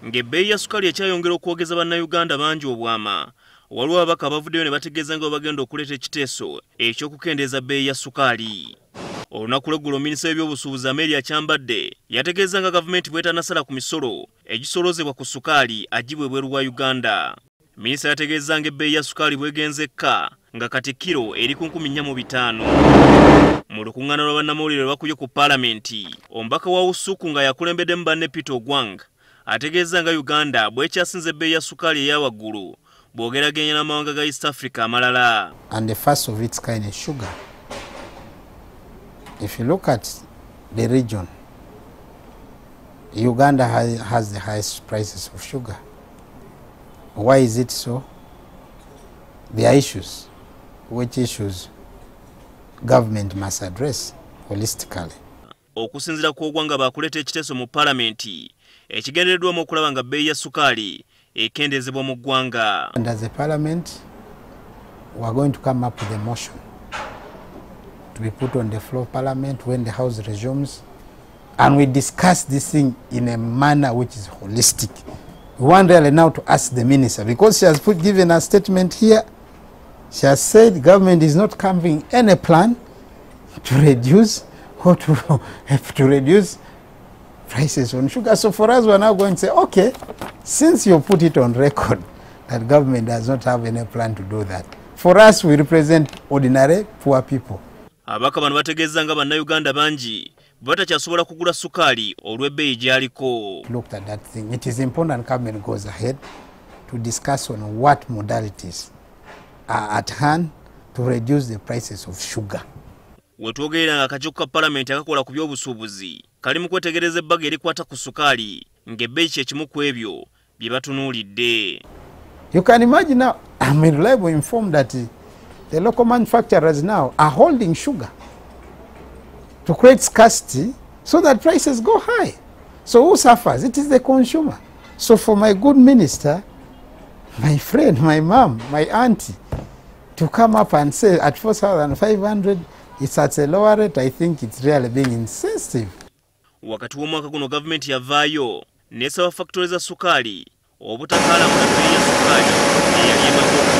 ng'ebbeeyi ya sukaali ekyayongera okwogeza bannayuganda bangi obwama. Waliwo ababaka abavuddeyo ne bategeeza nga bagenda okuleeta ekiteeso eky'okukendeeza ebbeeyi ya sukaali. Olunaku lw'eggulo minisita w'ebyobusuubuzi Amelia Kyambadde yategeeza nga gavumenti bw'etannasala ku misolo egisolozebwa ku sukaali agibwe ebweru wa Uganda. Minisita yategeeza nga ebbeeyi ya sukaali bwegenzekka nga kati kiro eri ku 405. Mu lukuŋŋaana lwa bannamawulire lwakubye ku paalamenti, omubaka wa USUK nga yakulembeddemu banne Peter Ogwang ategeeza nga Uganda bw'ekyasinze ebbeeyi ya sukaali eya waggulu bwogerageranya n'amawanga ga East Africa amalala. And the first of its kind is sugar. If you look at the region, Uganda has the highest prices of sugar. Why is it so? There are issues. Which issues government must address holistically. Okusinziira ku Ogwanga bakuleeta ekiteeso mu paalamenti ekigendereddwamu okulaba nga ebbeeyi ya sukaali ekendeezebwa mu ggwanga. And as a parliament, we are going to come up with a motion to be put on the floor of parliament when the house resumes, and we discuss this thing in a manner which is holistic. We want really now to ask the minister, because she has given a statement here. She has said the government is not coming any plan to reduce or to reduce prices on sugar. So for us, we are now going to say, okay, since you put it on record that government does not have any plan to do that, for us, we represent ordinary poor people. Ababaka bano bategeeza nga bannayuganda bangi batakyasobola kugula sukaali olw'ebbeeyi gy'aliko. Looked at that thing. It is important government goes ahead to discuss on what modalities are at hand to reduce the prices of sugar. Wetwogerera nga akakiiko ka paalamenti akakola ku by'obusuubuzi kali mu kwetegereza ebbaga erikwata ku sukaali ng'ebbeeyi kye kimu ku ebyo bye batunuulidde. You can imagine now, I'm reliably informed that the local manufacturers now are holding sugar to create scarcity so that prices go high. So who suffers? It is the consumer. So for my good minister, my friend, my mom, my auntie, to come up and say at 4,500 it's at a lower rate, I think it's really being insensitive. Wakati w'omwaka guno gavumenti yavaayo n'esaba factories za sukaali obutakaala mu ebbeeyi ya sukaali eyali emaze